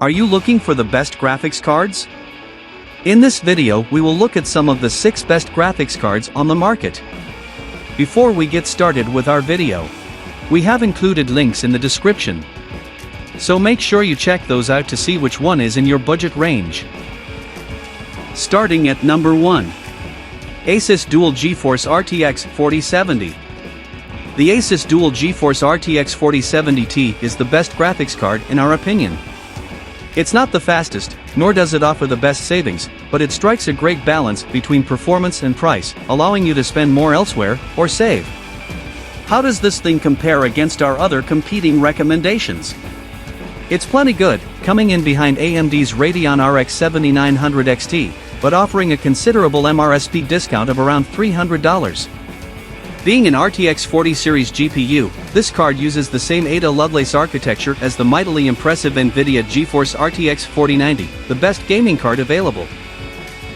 Are you looking for the best graphics cards? In this video we will look at some of the 6 best graphics cards on the market. Before we get started with our video, we have included links in the description. So make sure you check those out to see which one is in your budget range. Starting at number 1. ASUS Dual GeForce RTX 4070. The ASUS Dual GeForce RTX 4070 is the best graphics card in our opinion. It's not the fastest, nor does it offer the best savings, but it strikes a great balance between performance and price, allowing you to spend more elsewhere, or save. How does this thing compare against our other competing recommendations? It's plenty good, coming in behind AMD's Radeon RX 7900 XT, but offering a considerable MRSP discount of around $300. Being an RTX 40 series GPU, this card uses the same Ada Lovelace architecture as the mightily impressive NVIDIA GeForce RTX 4090, the best gaming card available.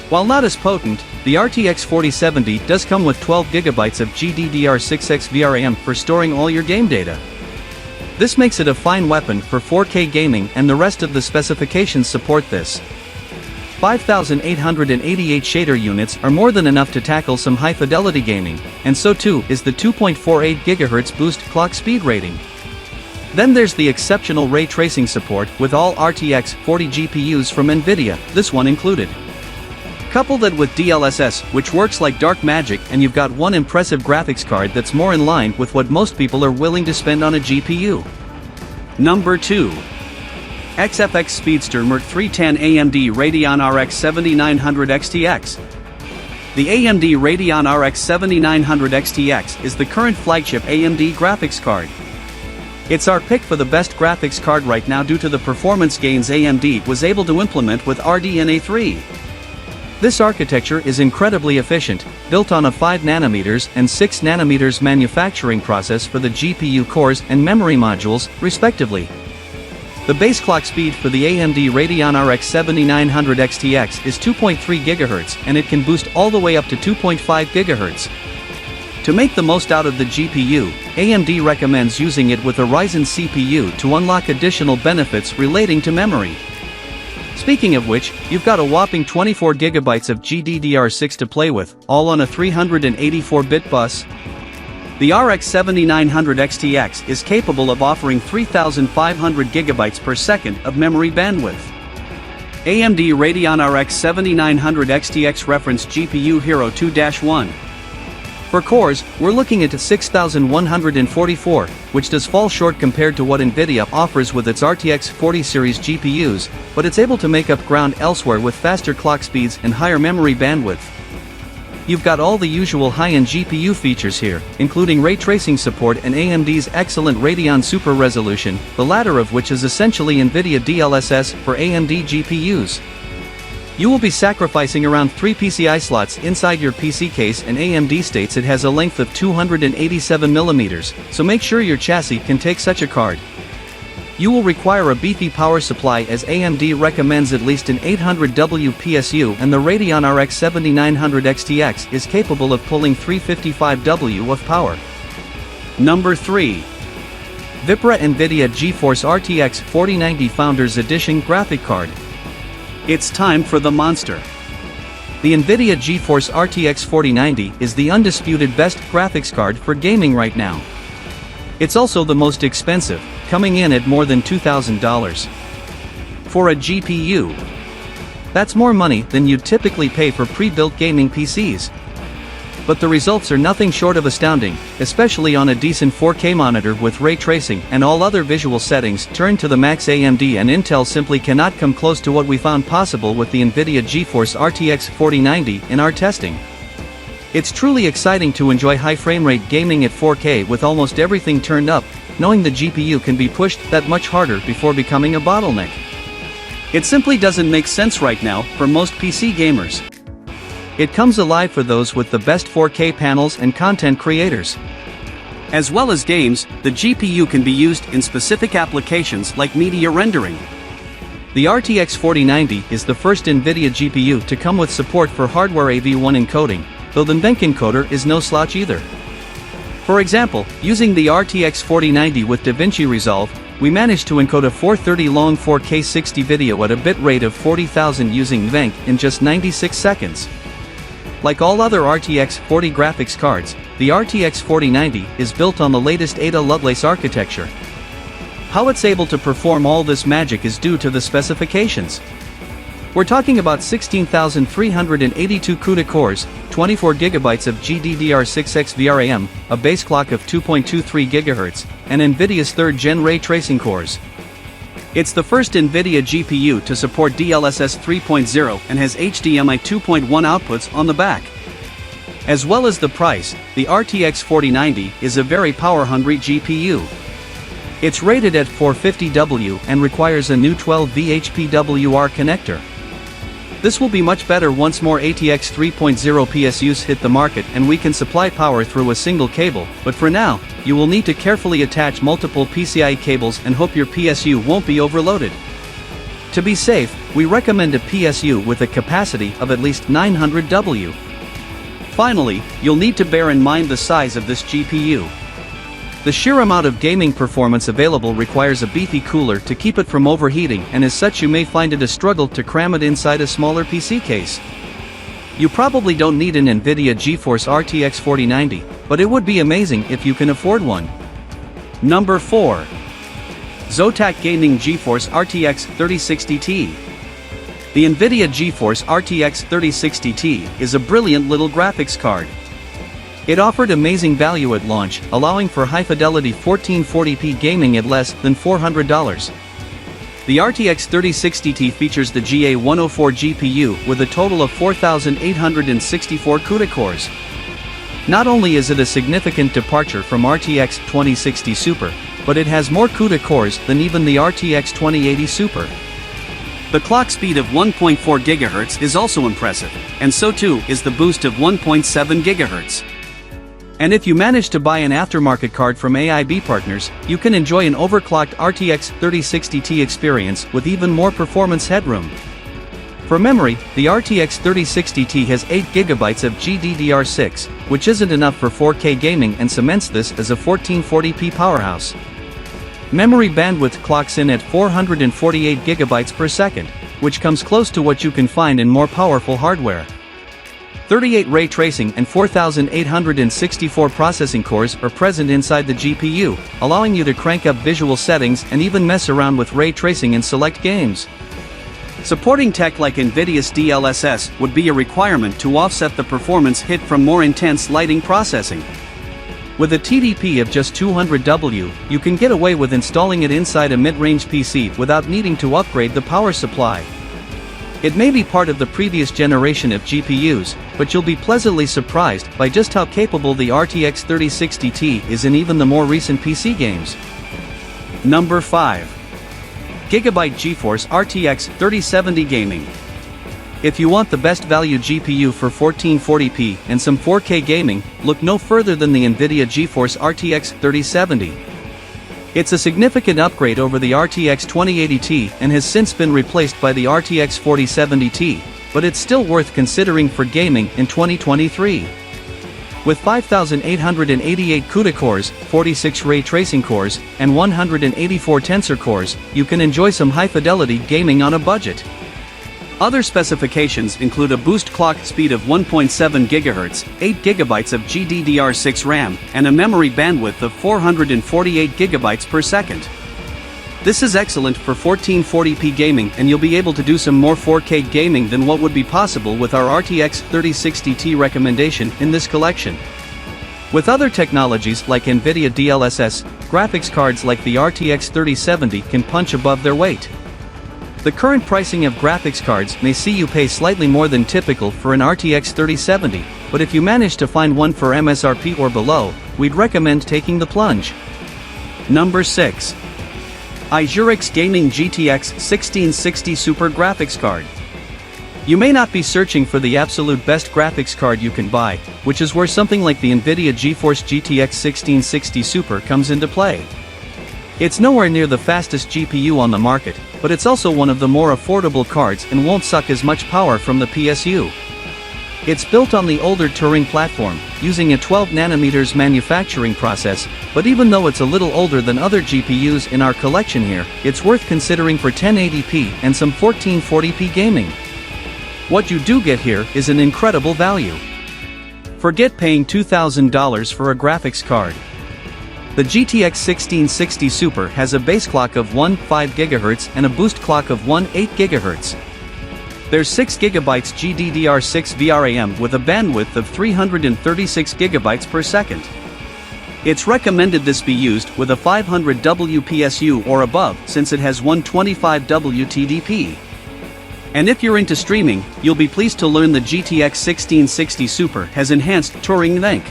While not as potent, the RTX 4070 does come with 12GB of GDDR6X VRAM for storing all your game data. This makes it a fine weapon for 4K gaming, and the rest of the specifications support this. 5,888 shader units are more than enough to tackle some high-fidelity gaming, and so too is the 2.48 GHz boost clock speed rating. Then there's the exceptional ray tracing support with all RTX 40 GPUs from NVIDIA, this one included. Couple that with DLSS, which works like dark magic, and you've got one impressive graphics card that's more in line with what most people are willing to spend on a GPU. Number 2. XFX Speedster MERT 310 AMD Radeon RX 7900 XTX. The AMD Radeon RX 7900 XTX is the current flagship AMD graphics card. It's our pick for the best graphics card right now due to the performance gains AMD was able to implement with RDNA 3. This architecture is incredibly efficient, built on a 5nm and 6nm manufacturing process for the GPU cores and memory modules, respectively. The base clock speed for the AMD Radeon RX 7900 XTX is 2.3 GHz, and it can boost all the way up to 2.5 GHz. To make the most out of the GPU, AMD recommends using it with a Ryzen CPU to unlock additional benefits relating to memory. Speaking of which, you've got a whopping 24GB of GDDR6 to play with, all on a 384-bit bus. The RX 7900 XTX is capable of offering 3,500 GB per second of memory bandwidth. AMD Radeon RX 7900 XTX reference GPU Hero 2-1. For cores, we're looking at 6,144, which does fall short compared to what NVIDIA offers with its RTX 40 series GPUs, but it's able to make up ground elsewhere with faster clock speeds and higher memory bandwidth. You've got all the usual high-end GPU features here, including ray tracing support and AMD's excellent Radeon Super Resolution, the latter of which is essentially NVIDIA DLSS for AMD GPUs. You will be sacrificing around 3 PCI slots inside your PC case, and AMD states it has a length of 287mm, so make sure your chassis can take such a card. You will require a beefy power supply as AMD recommends at least an 800W PSU, and the Radeon RX 7900 XTX is capable of pulling 355W of power. Number 3. VIPERA NVIDIA GeForce RTX 4090 Founders Edition Graphic Card. It's time for the monster. The NVIDIA GeForce RTX 4090 is the undisputed best graphics card for gaming right now. It's also the most expensive, coming in at more than $2,000. For a GPU, that's more money than you'd typically pay for pre-built gaming PCs. But the results are nothing short of astounding, especially on a decent 4K monitor with ray tracing and all other visual settings turned to the max. AMD and Intel simply cannot come close to what we found possible with the NVIDIA GeForce RTX 4090 in our testing. It's truly exciting to enjoy high frame rate gaming at 4K with almost everything turned up, knowing the GPU can be pushed that much harder before becoming a bottleneck. It simply doesn't make sense right now for most PC gamers. It comes alive for those with the best 4K panels and content creators. As well as games, the GPU can be used in specific applications like media rendering. The RTX 4090 is the first NVIDIA GPU to come with support for hardware AV1 encoding, though the NVENC encoder is no slouch either. For example, using the RTX 4090 with DaVinci Resolve, we managed to encode a 430 long 4K 60 video at a bitrate of 40,000 using NVENC in just 96 seconds. Like all other RTX 40 graphics cards, the RTX 4090 is built on the latest Ada Lovelace architecture. How it's able to perform all this magic is due to the specifications. We're talking about 16,382 CUDA cores, 24 GB of GDDR6X VRAM, a base clock of 2.23 GHz, and NVIDIA's 3rd Gen ray tracing cores. It's the first NVIDIA GPU to support DLSS 3.0 and has HDMI 2.1 outputs on the back. As well as the price, the RTX 4090 is a very power-hungry GPU. It's rated at 450W and requires a new 12V HPWR connector. This will be much better once more ATX 3.0 PSUs hit the market and we can supply power through a single cable, but for now, you will need to carefully attach multiple PCIe cables and hope your PSU won't be overloaded. To be safe, we recommend a PSU with a capacity of at least 900W. Finally, you'll need to bear in mind the size of this GPU. The sheer amount of gaming performance available requires a beefy cooler to keep it from overheating, and as such you may find it a struggle to cram it inside a smaller PC case. You probably don't need an NVIDIA GeForce RTX 4090, but it would be amazing if you can afford one. Number 4. ZOTAC Gaming GeForce RTX 3060 Ti. The NVIDIA GeForce RTX 3060 Ti is a brilliant little graphics card. It offered amazing value at launch, allowing for high-fidelity 1440p gaming at less than $400. The RTX 3060 Ti features the GA104 GPU with a total of 4,864 CUDA cores. Not only is it a significant departure from RTX 2060 Super, but it has more CUDA cores than even the RTX 2080 Super. The clock speed of 1.4 GHz is also impressive, and so too is the boost of 1.7 GHz. And if you manage to buy an aftermarket card from AIB partners, you can enjoy an overclocked RTX 3060 Ti experience with even more performance headroom. For memory, the RTX 3060 Ti has 8GB of GDDR6, which isn't enough for 4K gaming and cements this as a 1440p powerhouse. Memory bandwidth clocks in at 448GB per second, which comes close to what you can find in more powerful hardware. 38 ray tracing and 4,864 processing cores are present inside the GPU, allowing you to crank up visual settings and even mess around with ray tracing in select games. Supporting tech like NVIDIA's DLSS would be a requirement to offset the performance hit from more intense lighting processing. With a TDP of just 200W, you can get away with installing it inside a mid-range PC without needing to upgrade the power supply. It may be part of the previous generation of GPUs, but you'll be pleasantly surprised by just how capable the RTX 3060 Ti is in even the more recent PC games. Number 5. GIGABYTE GeForce RTX 3070 Gaming. If you want the best value GPU for 1440p and some 4K gaming, look no further than the NVIDIA GeForce RTX 3070. It's a significant upgrade over the RTX 2080 Ti and has since been replaced by the RTX 4070 Ti, but it's still worth considering for gaming in 2023. With 5,888 CUDA cores, 46 ray tracing cores, and 184 tensor cores, you can enjoy some high-fidelity gaming on a budget. Other specifications include a boost clock speed of 1.7 GHz, 8GB of GDDR6 RAM, and a memory bandwidth of 448 GB per second. This is excellent for 1440p gaming, and you'll be able to do some more 4K gaming than what would be possible with our RTX 3060 Ti recommendation in this collection. With other technologies like NVIDIA DLSS, graphics cards like the RTX 3070 can punch above their weight. The current pricing of graphics cards may see you pay slightly more than typical for an RTX 3070, but if you manage to find one for MSRP or below, we'd recommend taking the plunge. Number 6. AISURIX Gaming GTX 1660 Super Graphics Card. You may not be searching for the absolute best graphics card you can buy, which is where something like the NVIDIA GeForce GTX 1660 Super comes into play. It's nowhere near the fastest GPU on the market, but it's also one of the more affordable cards and won't suck as much power from the PSU. It's built on the older Turing platform, using a 12nm manufacturing process, but even though it's a little older than other GPUs in our collection here, it's worth considering for 1080p and some 1440p gaming. What you do get here is an incredible value. Forget paying $2,000 for a graphics card. The GTX 1660 Super has a base clock of 1.5 GHz and a boost clock of 1.8 GHz. There's 6 GB GDDR6 VRAM with a bandwidth of 336 GB per second. It's recommended this be used with a 500 WPSU or above since it has 125 WTDP. And if you're into streaming, you'll be pleased to learn the GTX 1660 Super has enhanced Turing Link.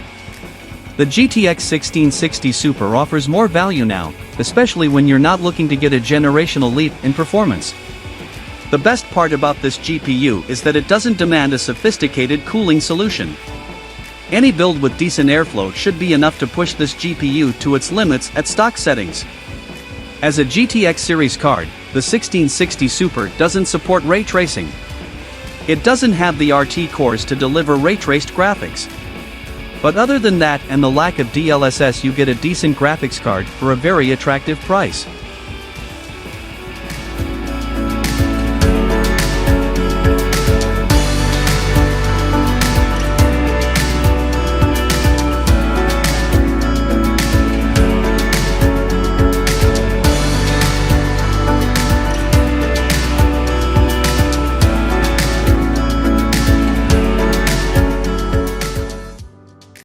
The GTX 1660 Super offers more value now, especially when you're not looking to get a generational leap in performance. The best part about this GPU is that it doesn't demand a sophisticated cooling solution. Any build with decent airflow should be enough to push this GPU to its limits at stock settings. As a GTX series card, the 1660 Super doesn't support ray tracing. It doesn't have the RT cores to deliver ray-traced graphics. But other than that and the lack of DLSS, you get a decent graphics card for a very attractive price.